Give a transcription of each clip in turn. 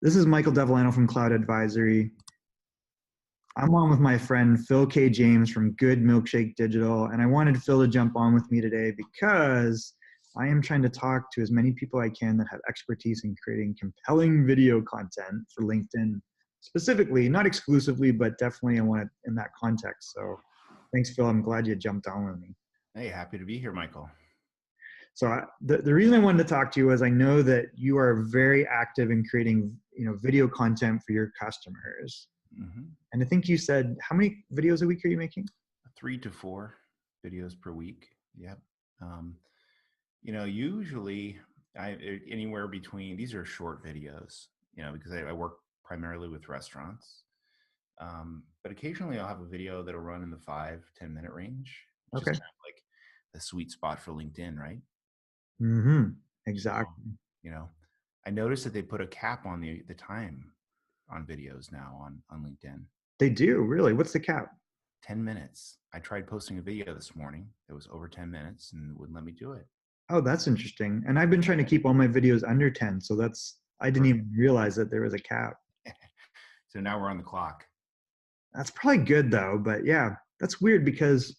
This is Michael Devellano from Cloud Advisory. I'm on with my friend Phil K. James from Good Milkshake Digital, and I wanted Phil to jump on with me today because I am trying to talk to as many people I can that have expertise in creating compelling video content for LinkedIn, specifically, not exclusively, but definitely I want it in that context. So thanks, Phil. I'm glad you jumped on with me. Hey, happy to be here, Michael. So the reason I wanted to talk to you is I know that you are very active in creating video content for your customers. hmm And I think you said, how many videos a week are you making? 3 to 4 videos per week. Yep. Um, usually anywhere between, these are short videos, because I work primarily with restaurants. But occasionally I'll have a video that'll run in the 5-10 minute range, which is Okay. kind of like the sweet spot for LinkedIn, right? Mm-hmm. So, Exactly. you know, I noticed that they put a cap on the time on videos now on LinkedIn. They do, really. What's the cap? 10 minutes. I tried posting a video this morning that was over 10 minutes and it wouldn't let me do it. Oh, that's interesting. And I've been trying to keep all my videos under 10. So I didn't Perfect. even realize that there was a cap. So now we're on the clock. That's probably good though. But yeah, that's weird because,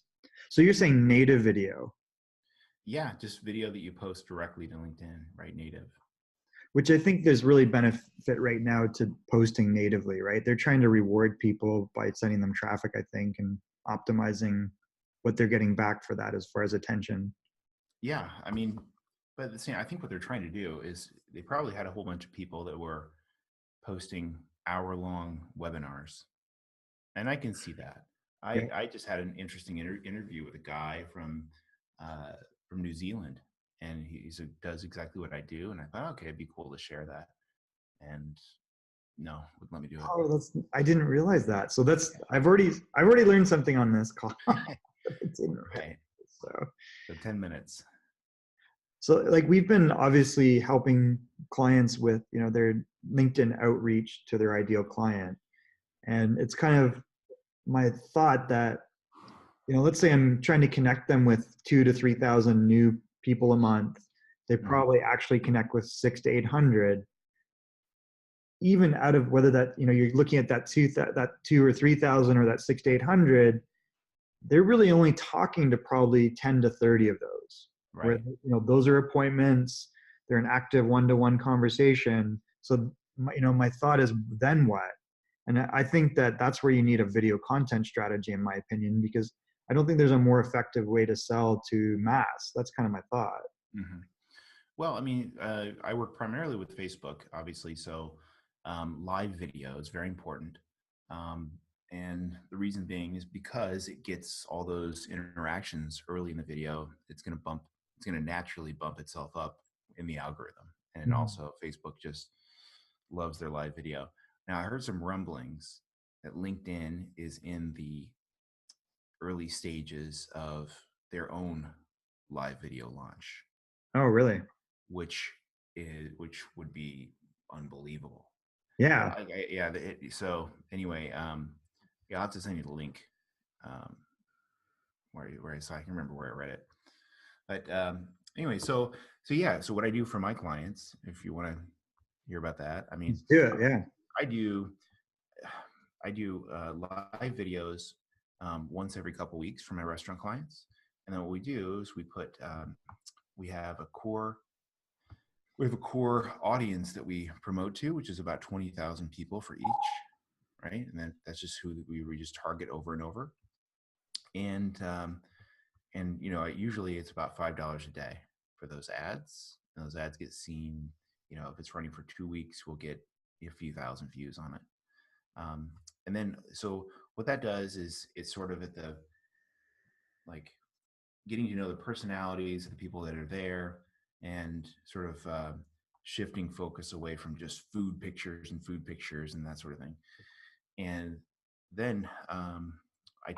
so you're saying native video, Yeah, just video that you post directly to LinkedIn, right? Native. which I think there's really benefit right now to posting natively, right? They're trying to reward people by sending them traffic, I think, and optimizing what they're getting back for that as far as attention. Yeah, I mean, but the same, I think what they're trying to do is they probably had a whole bunch of people that were posting hour-long webinars, and I can see that. Yeah. I just had an interesting interview with a guy uh, from New Zealand, and does exactly what I do, and I thought, okay, it'd be cool to share that, and no, wouldn't let me do it. Oh, I didn't realize that. So I've already learned something on this call. I didn't realize. Right. So So 10 minutes. so like we've been obviously helping clients with, their LinkedIn outreach to their ideal client. And it's kind of my thought that, let's say I'm trying to connect them with 2 to 3,000 new people a month. They Mhm. probably actually connect with 6 to 800. Even out of whether that, you're looking at that 2 or 3,000 or that 6 to 800, they're really only talking to probably 10 to 30 of those. Where, Right. those are appointments, they're an active one-to-one conversation. So, my thought is, then what? And I think that that's where you need a video content strategy, in my opinion, because I don't think there's a more effective way to sell to mass. That's kind of my thought. hmm Well, I mean, I work primarily with Facebook, obviously. So live video is very important. Um, and the reason being is because it gets all those interactions early in the video. It's going to naturally bump itself up in the algorithm. And Mhm. also, Facebook just loves their live video. Now, I heard some rumblings that LinkedIn is in the early stages of their own live video launch, Oh, really? which would be unbelievable. But Yeah. yeah. So anyway, yeah, I'll have to send you the link um, so I can remember where I read it. But anyway, so yeah, so what I do for my clients, if you want to hear about that, I mean, Let's do it. Yeah. I do I do live videos once every couple weeks for my restaurant clients, and then what we do is we have a core audience that we promote to, which is about 20,000 people for each, right? And then that's just who we just target over and over. And usually it's about $5 a day for those ads. And those ads get seen. If it's running for 2 weeks, we'll get a few thousand views on it. And then, so what that does is it's sort of at the like getting to know the personalities of the people that are there, and sort of shifting focus away from just food pictures and that sort of thing. And then I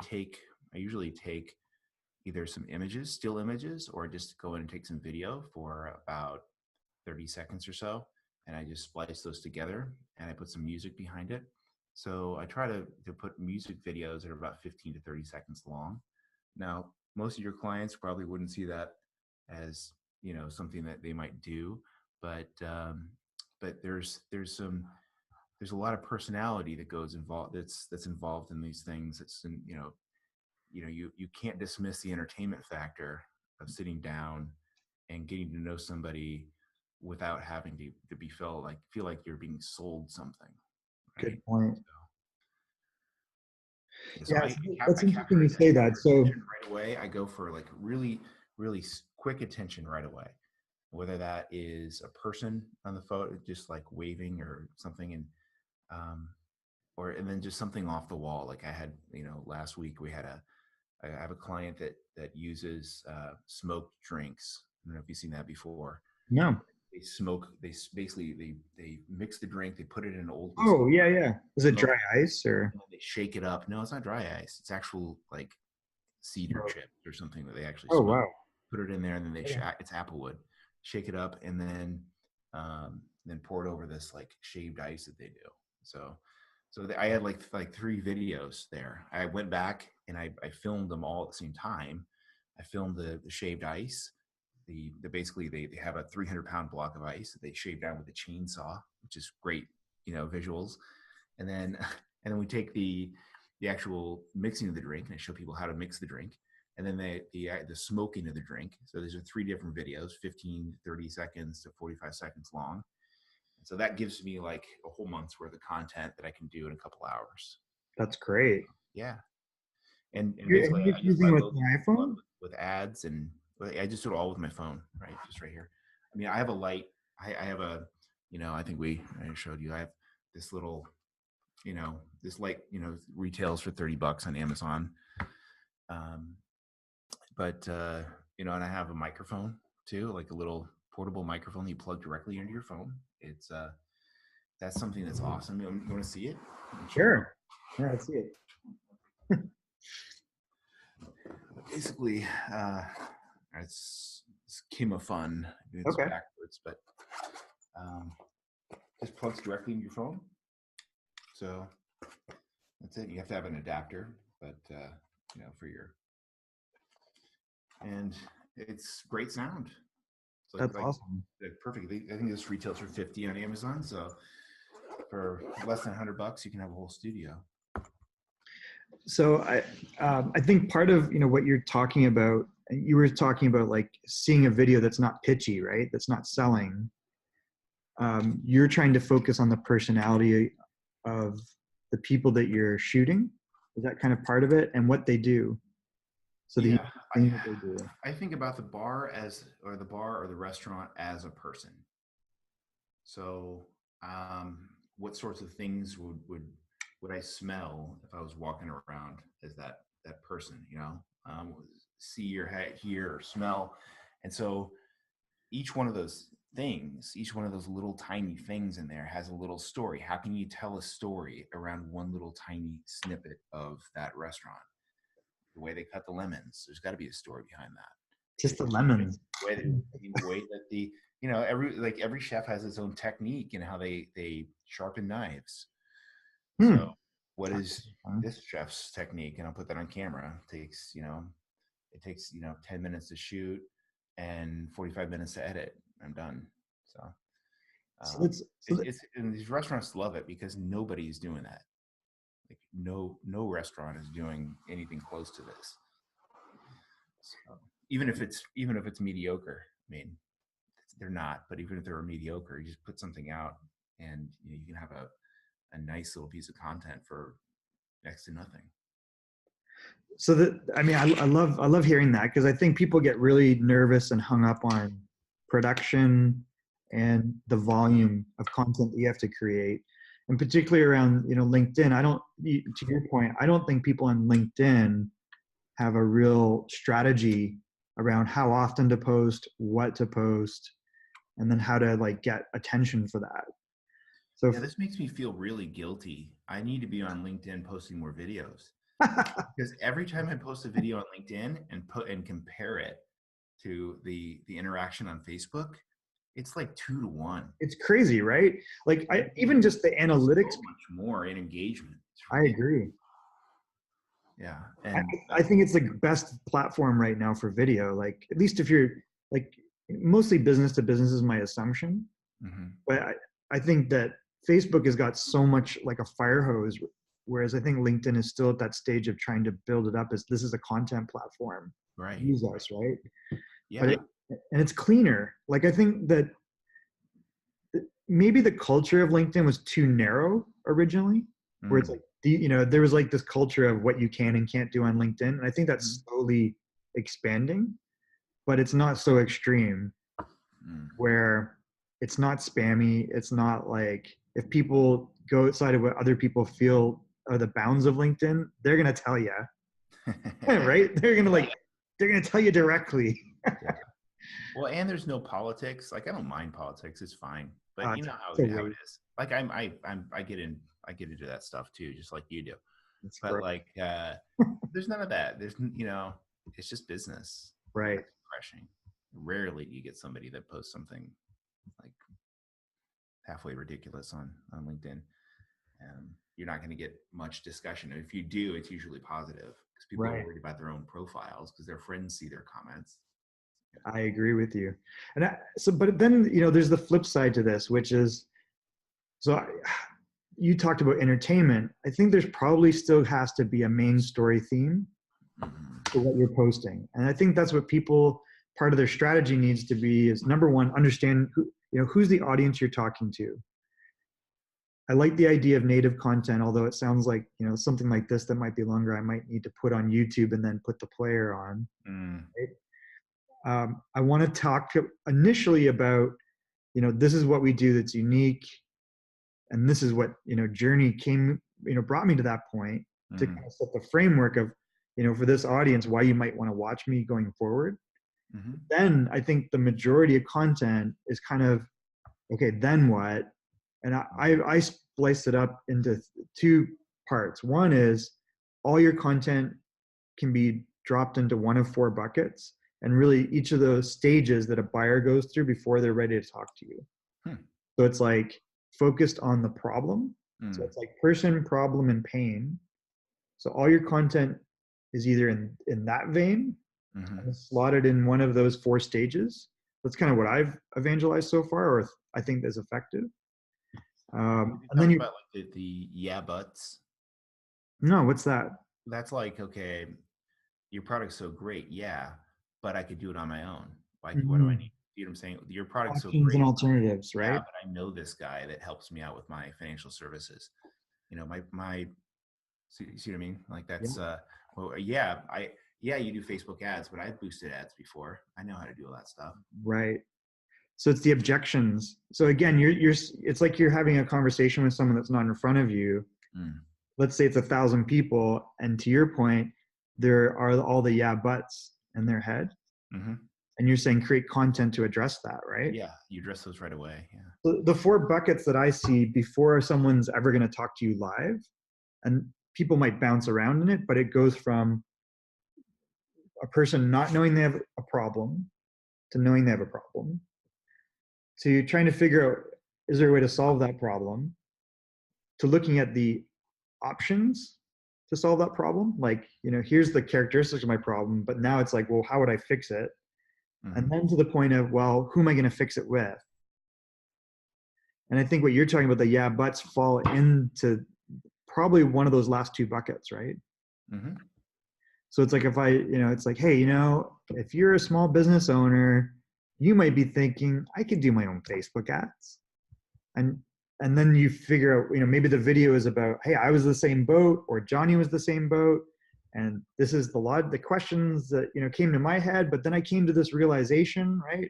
usually take either some images, still images, or just go in and take some video for about 30 seconds or so. And I just splice those together and I put some music behind it. So I try to put music videos that are about 15 to 30 seconds long. Now, most of your clients probably wouldn't see that as, something that they might do, but there's some there's a lot of personality that goes involved that's involved in these things. You can't dismiss the entertainment factor of sitting down and getting to know somebody without having to be feel like you're being sold something, right? Good point. So Yeah, I, that's I interesting capture you say that. So attention right away. I go for like really, really quick attention right away. Whether that is a person on the phone, just like waving or something, um, and then just something off the wall. Like I had, last week I have a client that uses smoked drinks. I don't know if you've seen that before. no. They mix the drink, they put it in an old whiskey, Oh, yeah, yeah. Is it smoke dry it, ice or? and then they shake it up. No, it's not dry ice. It's actual like cedar Smoke. chips or something that they actually Oh, smoke. wow. Put it in there, and then Yeah. it's applewood. Shake it up, and then pour it over this like shaved ice that they do. So I had like 3 videos there. I went back and I filmed them all at the same time. I filmed the shaved ice. The basically they have a 300-pound block of ice that they shave down with a chainsaw, which is great, visuals. And then and then we take the actual mixing of the drink, and I show people how to mix the drink, and then the smoking of the drink. So these are 3 different videos, 15, 30 seconds to 45 seconds long. And so that gives me like a whole month's worth of content that I can do in a couple hours. That's great. Yeah. And You're basically just I just using let with those an iPhone? with ads, and I just do it all with my phone, right? Just right here. I mean, I have a light. I have a, I think I showed you. I have this little, this light, retails for $30 on Amazon. But and I have a microphone too, like a little portable microphone you plug directly into your phone. It's that's something that's awesome. You want to see it? Sure. Yeah, I see it. Basically, it's Schema Fun. It's Okay. backwards, but just plugs directly into your phone. So that's it. You have to have an adapter, but for your, and it's great sound. It's That's awesome. perfect. I think this retails for $50 on Amazon. So for less than $100, you can have a whole studio. So I think part of what you're talking about, you were talking about like seeing a video that's not pitchy, right? That's not selling. You're trying to focus on the personality of the people that you're shooting. Is that kind of part of it, and what they do? So the thing that they do. I think about the bar or the restaurant as a person. So, what sorts of things would I smell if I was walking around as that person? See or hear or smell, and so each one of those things, each one of those little tiny things in there has a little story. How can you tell a story around one little tiny snippet of that restaurant? The way they cut the lemons, there's got to be a story behind that. Just the lemons. The way that every chef has his own technique and how they sharpen knives. So what is this chef's technique? And I'll put that on camera. It takes 10 minutes to shoot and 45 minutes to edit. I'm done. So and these restaurants love it because nobody's doing that. Like no restaurant is doing anything close to this. So even if it's mediocre, I mean, they're not. But even if they're mediocre, you just put something out, and you can have a nice little piece of content for next to nothing. So I love hearing that, because I think people get really nervous and hung up on production and the volume of content that you have to create, and particularly around LinkedIn. To your point, I don't think people on LinkedIn have a real strategy around how often to post, what to post, and then how to like get attention for that. So this makes me feel really guilty. I need to be on LinkedIn posting more videos. Because every time I post a video on LinkedIn and compare it to the interaction on Facebook, it's like 2 to 1. It's crazy, right? Like even just the analytics. So much more in engagement. I agree. Yeah, and I think it's the best platform right now for video. Like at least if you're like mostly business to business is my assumption, but I think that Facebook has got so much like a fire hose, whereas I think LinkedIn is still at that stage of trying to build it up as this is a content platform. Right. Use us, right? But Yeah. and it's cleaner. Like I think that maybe the culture of LinkedIn was too narrow originally, where it's Mm. like there was like this culture of what you can and can't do on LinkedIn, and I think that's Mhm. slowly expanding, but it's not so extreme Mm. where it's not spammy. It's not like if people go outside of what other people feel are the bounds of LinkedIn, they're gonna tell you, right? They're gonna tell you directly. Yeah. Well, and there's no politics. Like I don't mind politics; it's fine. But you It's, know it's a how it waste. is. Like I get into that stuff too, just like you do. It's But gross. like, there's none of that. It's just business. Right. That's refreshing. Rarely do you get somebody that posts something like halfway ridiculous on LinkedIn. You're not going to get much discussion. If you do, it's usually positive because people are Right. worried about their own profiles because their friends see their comments. I agree with you. But then, there's the flip side to this, which is, so you talked about entertainment. I think there's probably still has to be a main story theme Mhm. to what you're posting. And I think that's what part of their strategy needs to be is number one, understand who's the audience you're talking to. I like the idea of native content, although it sounds like, something like this that might be longer, I might need to put on YouTube and then put the player on. Mm. Right? I want to talk initially about, this is what we do that's unique. And this is what, journey brought me to that point to Mm. kind of set the framework of, for this audience, why you might want to watch me going forward. Mhm. Then I think the majority of content is kind of, okay, then what? And I spliced it up into two parts. One is all your content can be dropped into one of four buckets, and really each of those stages that a buyer goes through before they're ready to talk to you. Hmm. So it's like focused on the problem. So Mm. it's like person, problem, and pain. So all your content is either in that vein Mhm. and slotted in one of those four stages. That's kind of what I've evangelized so far, or I think is effective. Have you And then talked you, about like the yeah buts? no, what's that? That's like, okay, your product's so great, yeah, but I could do it on my own. Like, what do I Mhm. need? You know what I'm saying? Your product's so Options and great, alternatives, yeah, right? but I know this guy that helps me out with my financial services. My see what I mean? Like Yeah. that's well, yeah, you do Facebook ads, but I've boosted ads before. I know how to do all that stuff. Right. So it's the objections. So again, it's like you're having a conversation with someone that's not in front of you. Mm. Let's say it's 1,000 people, and to your point, there are all the yeah buts in their head, Hmm. and you're saying create content to address that, right? Yeah, you address those right away. Yeah. So the four buckets that I see before someone's ever going to talk to you live, and people might bounce around in it, but it goes from a person not knowing they have a problem to knowing they have a problem to trying to figure out is there a way to solve that problem to looking at the options to solve that problem. Like, here's the characteristics of my problem, but now it's like, well, how would I fix it? And Hmm. then to the point of, well, who am I going to fix it with? And I think what you're talking about, the yeah buts fall into probably one of those last two buckets, right? Hmm. So it's like it's like, hey, if you're a small business owner, you might be thinking, I could do my own Facebook ads. And then you figure out, maybe the video is about, hey, I was the same boat, or Johnny was the same boat, and this is the questions that came to my head, but then I came to this realization, right?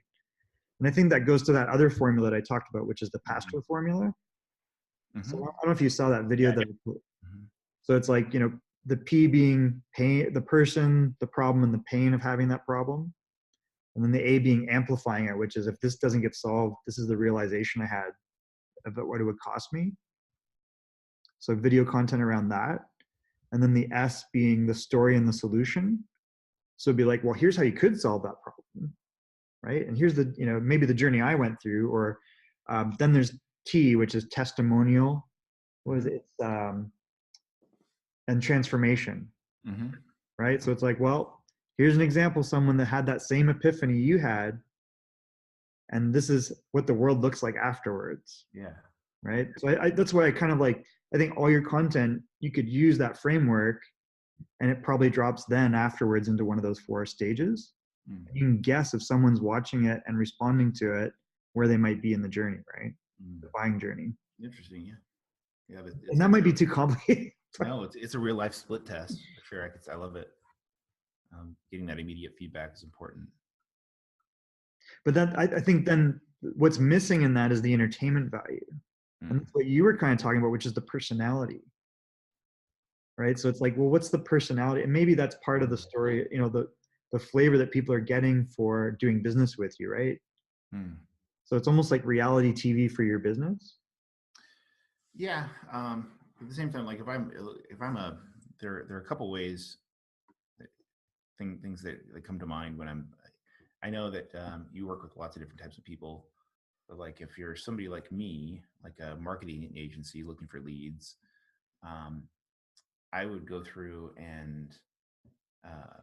And I think that goes to that other formula that I talked about, which is the Hmm. pastor formula. So I Hmm. don't know if you saw that video Yeah. that. Hmm. So it's like, the P being pain, the person, the problem, and the pain of having that problem, and then the A being amplifying it, which is if this doesn't get solved, this is the realization I had about what it would cost me. So video content around that. And then the S being the story and the solution. So it'd be like, well, here's how you could solve that problem, right? And here's the, maybe the journey I went through, or then there's T, which is testimonial. What is Hmm. it? And transformation, Hmm. right? So it's like, well, here's an example of someone that had that same epiphany you had, and this is what the world looks like afterwards. Yeah. right? So that's why I kind of like, I think all your content, you could use that framework, and it probably drops then afterwards into one of those 4 stages. Mm, You can guess if someone's watching it and responding to it, where they might be in the journey, right? mm. The buying journey. Interesting. Yeah. Yeah. But And that might be too complicated. no, it's a real life split test for sure. I love it. Getting that immediate feedback is important. But that I think then what's missing in that is the entertainment value. And Mm, that's what you were kind of talking about, which is the personality, right? So it's like, well, what's the personality? And maybe that's part of the story, the flavor that people are getting for doing business with you, right? mm. So it's almost like reality TV for your business. Yeah. At the same time, like if I'm a there are a couple ways things that come to mind when I know that you work with lots of different types of people. But like if you're somebody like me, like a marketing agency looking for leads, um, I would go through uh,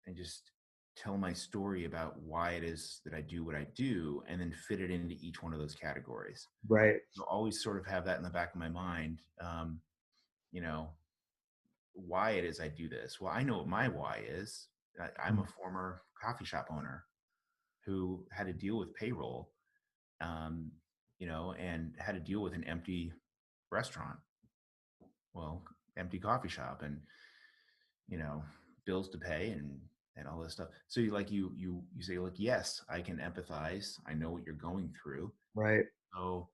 and just tell my story about why it is that I do what I do, and then fit it into each one of those categories. Right. So always sort of have that in the back of my mind. You know, why it is I do this. Well, I know what my why is. I'm a former coffee shop owner who had to deal with payroll, um, and had to deal with an empty restaurant, well, empty coffee shop, and you know, bills to pay and all this stuff. So you say, like, yes, I can empathize. I know what you're going through. Right. So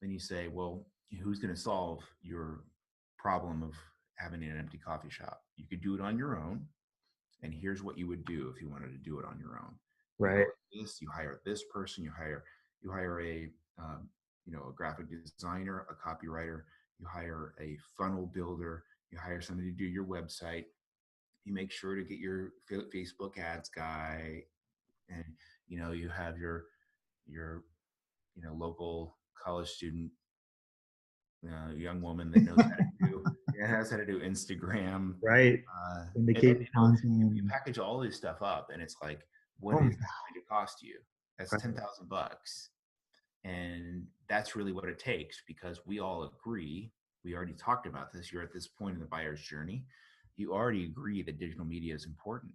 then you say, well, who's going to solve your problem of having an empty coffee shop? You could do it on your own. And here's what you would do if you wanted to do it on your own. You go Right. like this, you hire this person, you hire a a graphic designer, a copywriter, you hire a funnel builder, you hire somebody to do your website, you make sure to get your Facebook ads guy, and you have your local college student, young woman that knows how to do has how to do Instagram. Right. And Indicate you content. package all this stuff up, and it's like, what Oh my is this going to cost you? That's God. $10,000, and that's really what it takes, because we all agree. We already talked about this. You're at this point in the buyer's journey. You already agree that digital media is important,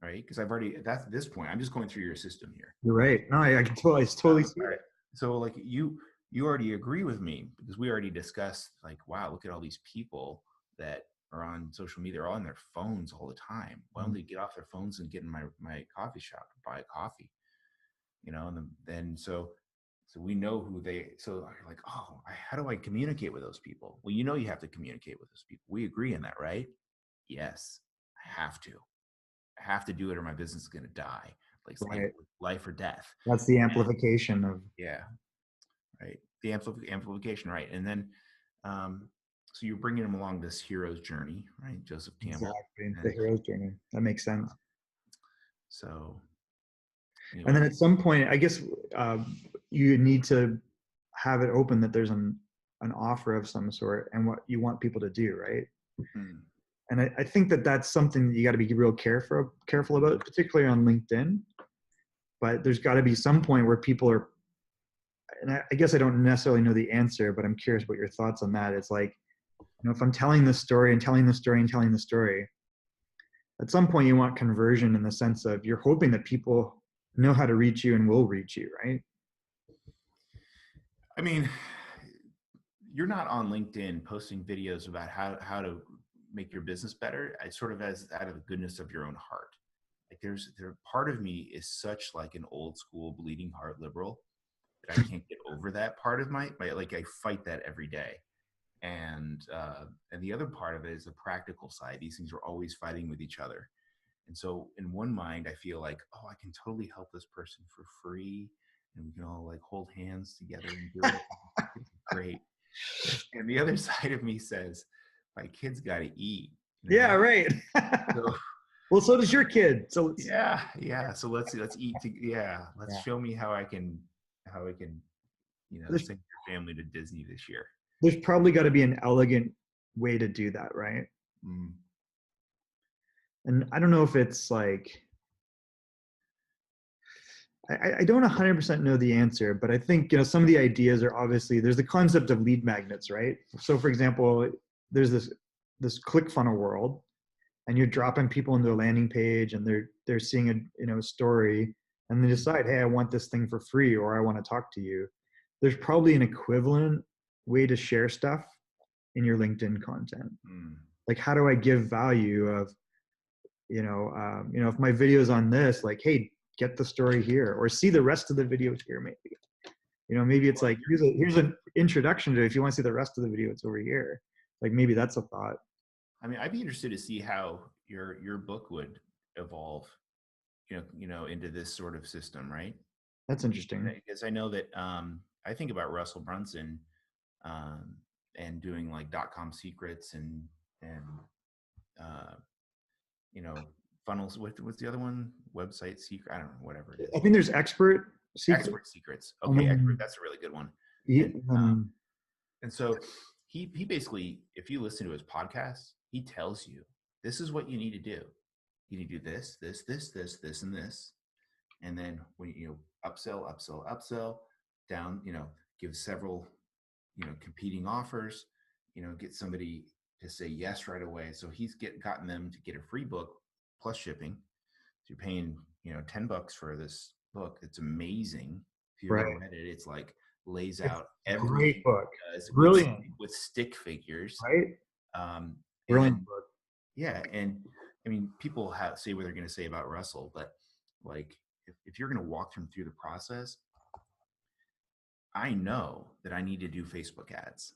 right? Because that's this point. I'm just going through your system here. You're right. No, I can totally see All it. right. So like you already agree with me, because we already discussed, like, wow, look at all these people that are on social media. They're all on their phones all the time. Why don't they get off their phones and get in my coffee shop and buy a coffee? And then so we know who they. So you're like, oh, how do I communicate with those people? Well, you have to communicate with those people. We agree on that, right? Yes, I have to. I have to do it, or my business is going to die. Like it's Right. life or death. That's the And amplification of yeah, right. The amplification, right? And then, so you're bringing him along this hero's journey, right? Joseph Campbell. exactly the And hero's journey. That makes sense. so, And then anyway, at some point, I guess you need to have it open that there's an offer of some sort and what you want people to do, right? hmm, And I think that that's something that you got to be real careful about, particularly on LinkedIn. But there's got to be some point where people are, and I guess I don't necessarily know the answer, but I'm curious what your thoughts on that. It's like, if I'm telling this story and telling the story and telling the story, at some point you want conversion in the sense of you're hoping that people know how to reach you and will reach you, right? I mean, you're not on LinkedIn posting videos about how to make your business better. I sort of, as out of the goodness of your own heart. Like there part of me is such like an old school bleeding heart liberal that I can't get over that part of my like, I fight that every day. And the other part of it is the practical side. These things are always fighting with each other. And so in one mind, I feel like, oh, I can totally help this person for free, and we can all like hold hands together and do it. It's great. And the other side of me says, my kid's got to eat, you Yeah, know? right. So Well, so does your kid. So yeah. So let's eat. Yeah. Let's yeah. show me how I can, There's, send your family to Disney this year. there's probably got to be an elegant way to do that, right? Mm. And I don't know if it's like, I don't 100% know the answer, but I think, some of the ideas are obviously, there's the concept of lead magnets, right? So for example, there's this ClickFunnels world, and you're dropping people into a landing page, and they're seeing a story, and they decide, hey, I want this thing for free, or I want to talk to you. There's probably an equivalent way to share stuff in your LinkedIn content. Like, how do I give value of, if my video's on this, like, hey, get the story here, or see the rest of the videos here, maybe. Maybe it's like, here's an introduction to it. If you want to see the rest of the video, it's over here. Like, maybe that's a thought. I mean, I'd be interested to see how your book would evolve, into this sort of system, right? That's interesting. Because I know that I think about Russell Brunson and doing like .com secrets and funnels. What's the other one? Website secret? I don't know, whatever it is. I think there's expert secrets. Okay, expert. That's a really good one. And so he basically, if you listen to his podcast, he tells you this is what you need to do. You need to do this, and this, and then when you upsell down, give several, competing offers, get somebody to say yes right away. So he's gotten them to get a free book plus shipping. So you're paying, $10 for this book. It's amazing. If you've ever read it, it's like lays out every great book. Brilliant with stick figures. Right. Brilliant book. Yeah, and I mean, people say what they're going to say about Russell, but like, if you're going to walk them through the process, I know that I need to do Facebook ads,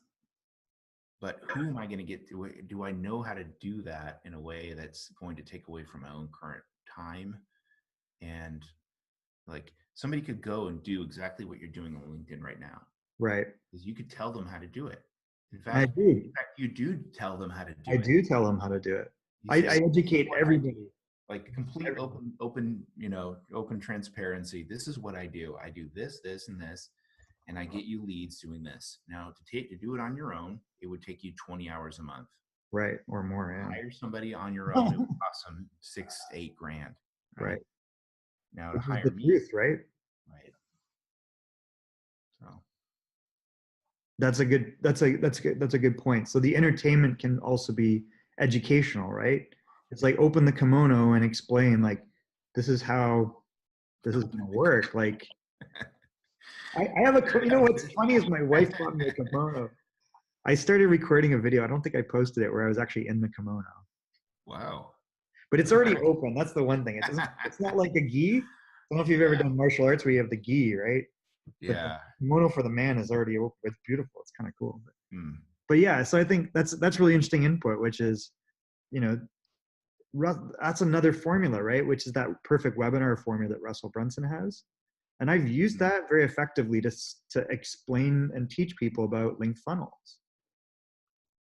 but who am I going to get to? Do I know how to do that in a way that's going to take away from my own current time? And like, somebody could go and do exactly what you're doing on LinkedIn right now. Right. Because you could tell them how to do it. In fact, you do tell them how to do it. I do tell them how to do it. I educate everybody. Like complete open transparency. This is what I do. I do this, this, and this, and I get you leads doing this. Now, to do it on your own, it would take you 20 hours a month. Right, or more. Yeah. Hire somebody on your own. It would cost them $6 to $8 grand. Right. Now to hire me, truth, right? Right. So that's a good point. So the entertainment can also be educational, right? It's like open the kimono and explain, like, this is how this is going to work. Like, I have what's funny is my wife bought me a kimono. I started recording a video. I don't think I posted it, where I was actually in the kimono. Wow. But it's already open. That's the one thing. It's not like a gi. I don't know if you've ever done martial arts where you have the gi, right? Yeah. But the kimono for the man is already open. It's beautiful. It's kind of cool. But yeah, so I think that's really interesting input, which is, that's another formula, right? Which is that perfect webinar formula that Russell Brunson has. And I've used that very effectively to explain and teach people about linked funnels.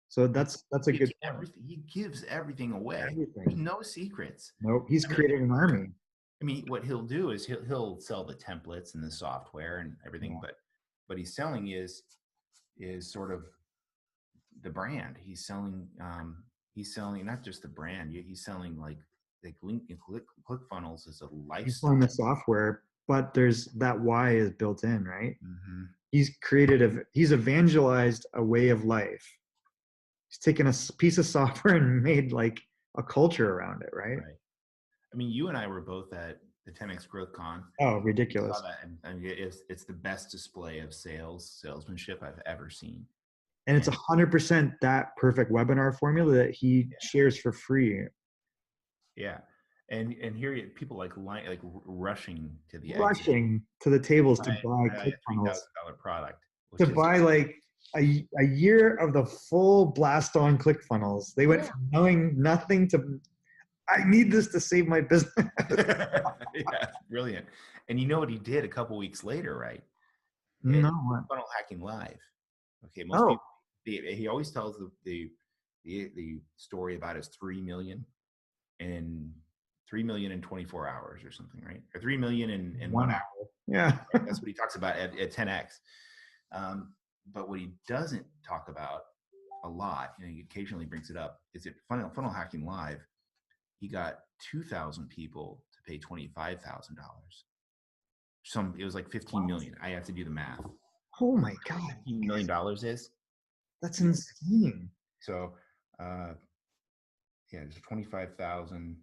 So that's a good point. He gives everything away. There's no secrets. Nope. He's created an army. I mean, what he'll do is he'll sell the templates and the software and everything, but what he's selling is sort of the brand. He's selling not just the brand. He's selling like ClickFunnels is a lifestyle. He's selling the software, but there's that why is built in, right? Mm-hmm. He's evangelized a way of life. He's taken a piece of software and made like a culture around it, right? I mean, you and I were both at the 10X Growth Con. Oh, ridiculous. I saw that, and I mean, it's the best display of salesmanship I've ever seen. And it's 100% that perfect webinar formula that he shares for free. Yeah. And here people like rushing to the tables to buy $3,000 product. To buy like a year of the full blast on ClickFunnels. They went from knowing nothing to, I need this to save my business. Yeah, brilliant. And you know what he did a couple weeks later, right? No. Funnel Hacking Live. Okay, most people, he always tells the story about his 3 million in 24 hours or something, right? Or 3 million in 1 hour. Yeah. Right? That's what he talks about at 10X. But what he doesn't talk about a lot, he occasionally brings it up, is at Funnel Hacking Live, he got 2,000 people to pay $25,000. it was like 15 million. I have to do the math. Oh my God. $15 million is. That's Yeah. insane. So, uh, yeah, it's 25,000.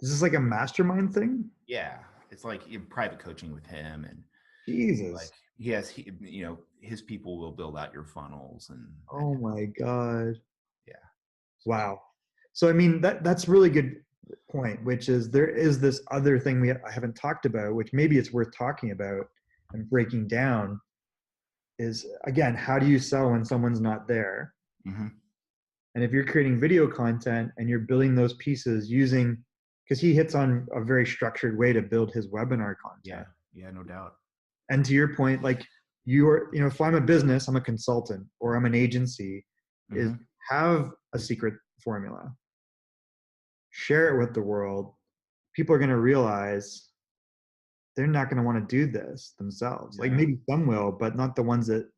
Is this like a mastermind thing? Yeah, it's like private coaching with him, and like Jesus. his people will build out your funnels, and Oh my God. yeah. So Wow. So I mean that's really good point, which is there is this other thing I haven't talked about, which maybe it's worth talking about and breaking down is again, how do you sell when someone's not there? mhm. And if you're creating video content and you're building those pieces using, because he hits on a very structured way to build his webinar Yeah, content. yeah, no doubt. And to your point, like you're, if I'm a business, I'm a consultant or I'm an agency, is Mhm. have a secret formula, share it with the world. People are going to realize they're not going to want to do this themselves. Like Yeah. maybe some will, but not the ones that,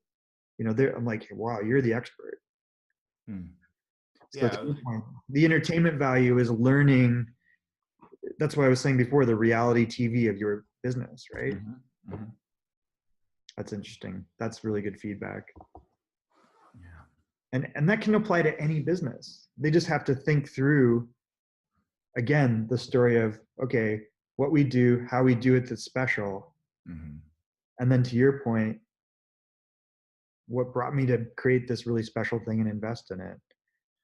I'm like, wow, you're the expert. Hmm. So to Yeah. your point, the entertainment value is learning. That's what I was saying before, the reality TV of your business, right? Mhm. Mhm. That's interesting. That's really good feedback. Yeah. And that can apply to any business. They just have to think through again the story of okay, what we do, how we do it that's special. Mhm. And then to your point, what brought me to create this really special thing and invest in it.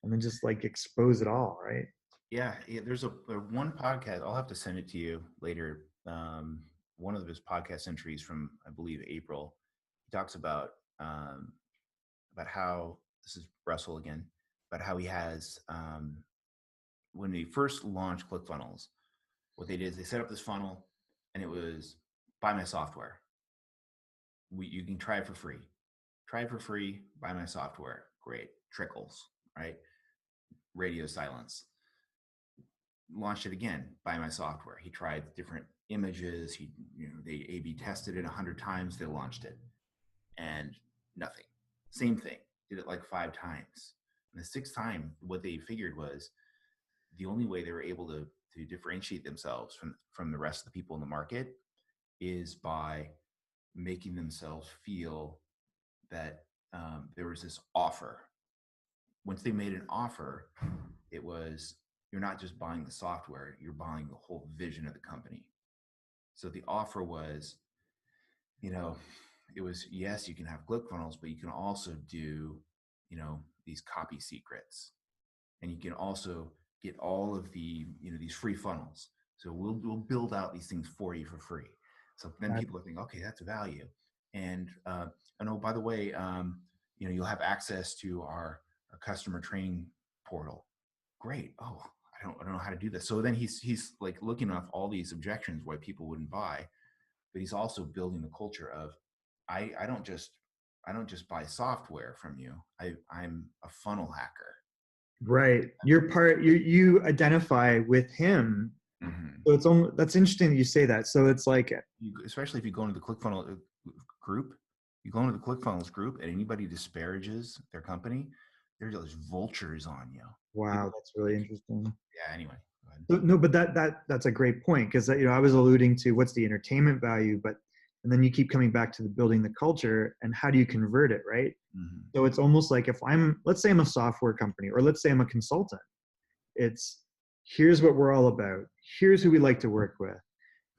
And then just like expose it all, right? Yeah, there's a one podcast. I'll have to send it to you later. One of his podcast entries from, I believe, April. He talks about how this is Russell again, about how he has when he first launched ClickFunnels, what they did is they set up this funnel, and it was buy my software. You can try it for free. Try it for free. Buy my software. Great. Trickles, right? Radio silence. Launched it again. Buy my software. He tried different images. They A/B tested it 100 times. They launched it, and nothing. Same thing. Did it like 5 times. And the sixth time, what they figured was the only way they were able to differentiate themselves from the rest of the people in the market is by making themselves feel that there was this offer. Once they made an offer, it was you're not just buying the software, you're buying the whole vision of the company. So the offer was, you know, it was yes, you can have ClickFunnels, but you can also do, these copy secrets, and you can also get all of these free funnels. So we'll build out these things for you for free. So then people will think, okay, that's a value. And oh, by the way, you'll have access to our customer training portal. Great. Oh, I don't know how to do this. So then he's like looking off all these objections why people wouldn't buy, but he's also building the culture of I don't just buy software from you. I'm a funnel hacker. Right. You're part, you identify with him. Mm-hmm. So it's almost, that's interesting that you say that. So it's like, Especially if you go into the ClickFunnels group, you go into the ClickFunnels group, and anybody disparages their company, there's those vultures on you. wow, People that's really like, interesting. yeah. Anyway, go ahead. No, but that's a great point because I was alluding to what's the entertainment value, but and then you keep coming back to the building the culture and how do you convert it, right? Mm-hmm. So it's almost like if let's say I'm a software company or let's say I'm a consultant, it's here's what we're all about. Here's who we like to work with.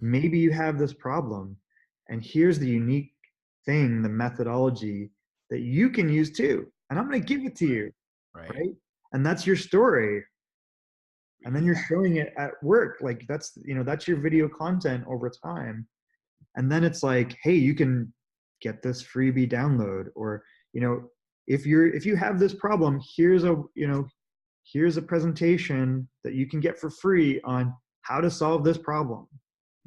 Maybe you have this problem, and here's the unique thing, the methodology that you can use too, and I'm going to give it to you, Right. right? And that's your story, and then you're Yeah. showing it at work, like that's your video content over time, and then it's like, hey, you can get this freebie download, or if you have this problem, here's a presentation that you can get for free on how to solve this problem,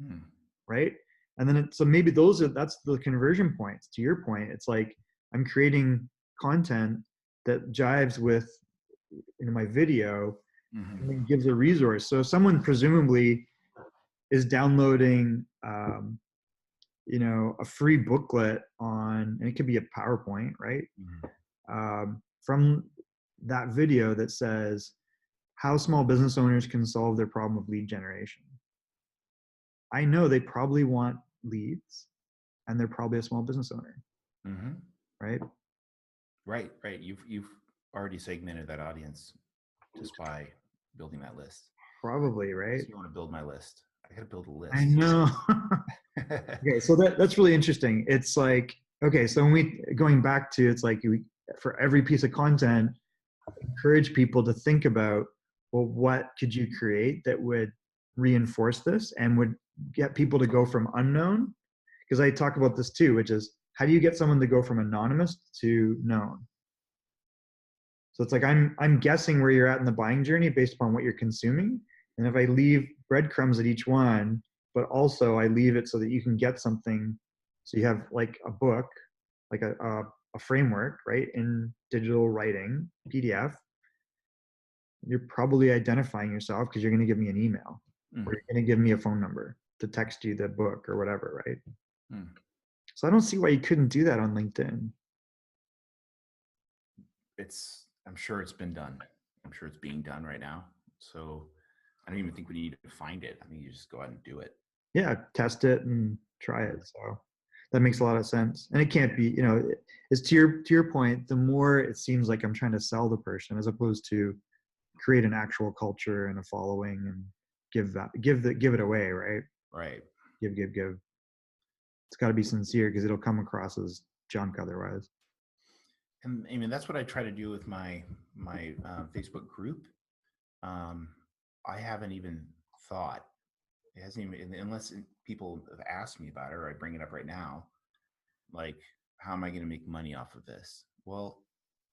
Hmm. right? And then so maybe that's the conversion points. To your point, it's like I'm creating content that jives with my video and Mm-hmm. then gives a resource. So someone presumably is downloading a free booklet on, and it could be a PowerPoint, right? Mm-hmm. From that video that says how small business owners can solve their problem of lead generation. I know they probably want leads and they're probably a small business owner, Mm-hmm. right? Right, right. You've already segmented that audience just by building that list. Probably, right? So you want to build my list. I got to build a I list. know. Okay, so that's really interesting. It's like, okay, so when we going back to, it's like for every piece of content, encourage people to think about, well, what could you create that would reinforce this and would get people to go from unknown? Because I talk about this too, which is how do you get someone to go from anonymous to known? So it's like I'm guessing where you're at in the buying journey based upon what you're consuming. And if I leave breadcrumbs at each one, but also I leave it so that you can get something, so you have like a book, like a framework, right, in digital writing, PDF, you're probably identifying yourself because you're going to give me an email or Mm, you're going to give me a phone number to text you the book or whatever, right? mm. So I don't see why you couldn't do that on LinkedIn. I'm sure it's been done. I'm sure it's being done right now. So I don't even think we need to find it. I mean, you just go out and do it. Yeah, test it and try it. So that makes a lot of sense. And it can't be, it's to your point, the more it seems like I'm trying to sell the person as opposed to create an actual culture and a following and give it away, right? Right. Give. It's got to be sincere because it'll come across as junk otherwise. And I mean, that's what I try to do with my Facebook group. Um, I haven't even thought. It hasn't even, unless people have asked me about it, or I bring it up right now. Like, how am I going to make money off of this? Well,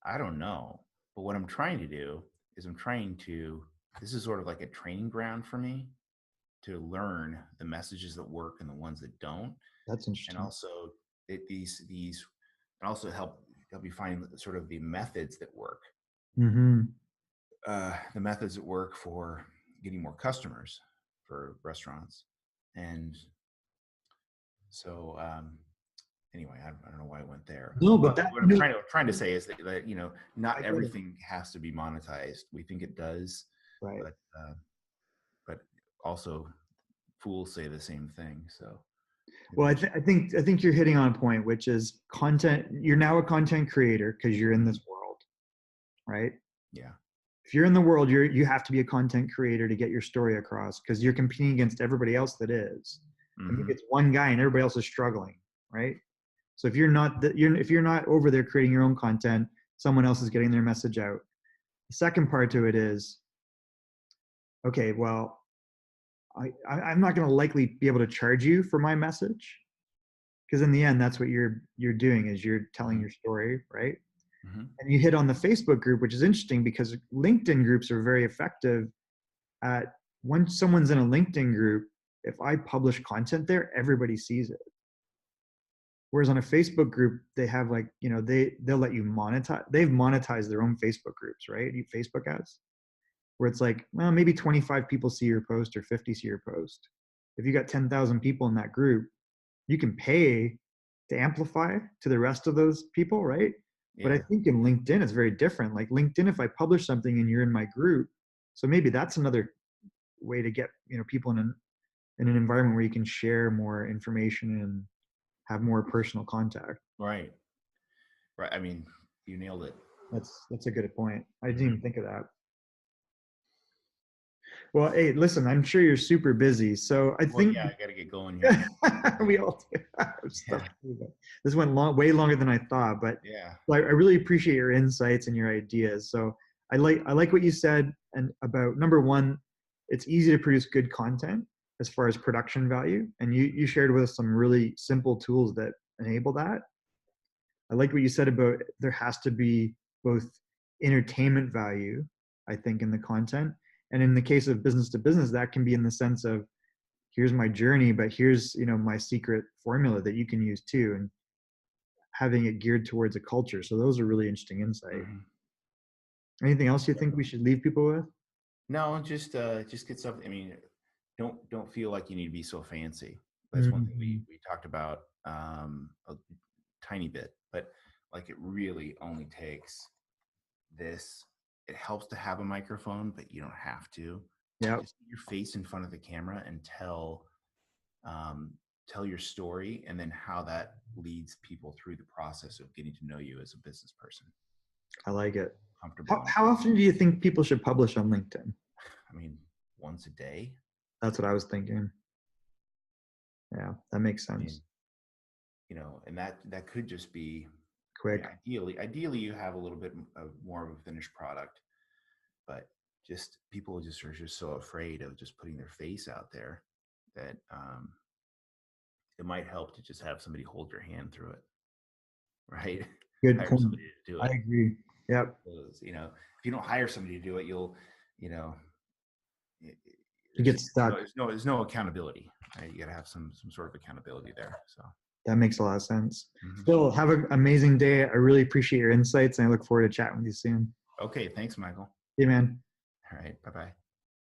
I don't know. But what I'm trying to do is this is sort of like a training ground for me to learn the messages that work and the ones that don't. That's And interesting. also these, and also help you find sort of the methods that work, Mm-hmm. the methods that work for getting more customers for restaurants. And so, anyway, I don't know why I went there, No, but but that what I'm trying to say is that not I get it. everything has to be monetized. We think it does, Right. but but also fools say the same thing. So Well, I think you're hitting on a point, which is content. You're now a content creator because you're in mhm, this world, right? yeah, If you're in the world, you have to be a content creator to get your story across because you're competing against everybody else that is. And maybe hmm, it's one guy and everybody else is struggling, right? So if you're not over there creating your own content, someone else is getting their message out. The second part to it is, okay, well, I'm not going to likely be able to charge you for my message because in the end, that's what you're doing is you're telling hmm, your story, right? hmm, And you hit on the Facebook group, which is interesting because LinkedIn groups are very effective at when someone's in a LinkedIn group. If I publish content there, everybody sees it. Whereas on a Facebook group, they have like, they'll let you monetize. They've monetized their own Facebook groups, right? Facebook ads, where it's like, well, maybe 25 people see your post or 50 see your post. If you got 10,000 people in that group, you can pay to amplify to the rest of those people, right? But I yeah, think in LinkedIn, it's very different. Like LinkedIn, if I publish something and you're in my group, so maybe that's another way to get people in an environment where you can share more information and have more personal contact. right, right. I mean, you nailed it. That's a good point. I didn't Hmm. even think of that. Well, hey, listen, I'm sure you're super busy, so I Well, think yeah, I got to get going here. we all do have stuff Yeah, to do. This went way longer than I thought, but yeah. I really appreciate your insights and your ideas. So I like what you said and about number one, it's easy to produce good content as far as production value, and you shared with us some really simple tools that enable that. I like what you said about there has to be both entertainment value, I think, in the content. And in the case of business to business, that can be in the sense of here's my journey, but here's, my secret formula that you can use too, and having it geared towards a culture. So those are really interesting insight. Hmm. Anything else you think we should leave people with? No, just get stuff. I mean, don't feel like you need to be so fancy. That's one thing Mm-hmm. we talked about a tiny bit, but like it really only takes this. It helps to have a microphone, but you don't have to. Yeah. Just get your face in front of the camera and tell tell your story, and then how that leads people through the process of getting to know you as a business person. I like it. Comfortable. How often do you think people should publish on LinkedIn? I mean, once a day. That's what I was thinking. Yeah, that makes sense. I mean, you know, and that could just be Quick. Ideally, you have a little bit of more of a finished product, but just people just are just so afraid of just putting their face out there that it might help to just have somebody hold your hand through it, right? Good Hire point. somebody to do it. I agree. Yep. Because, you know, if you don't hire somebody to do it, you'll, you know, You get stuck. There's no accountability. Right? You got to have some sort of accountability there. So that makes a lot of sense. mm-hmm. Phil, have an amazing day. I really appreciate your insights, and I look forward to chatting with you soon. Okay, thanks, Michael. Hey, man. All right, bye-bye.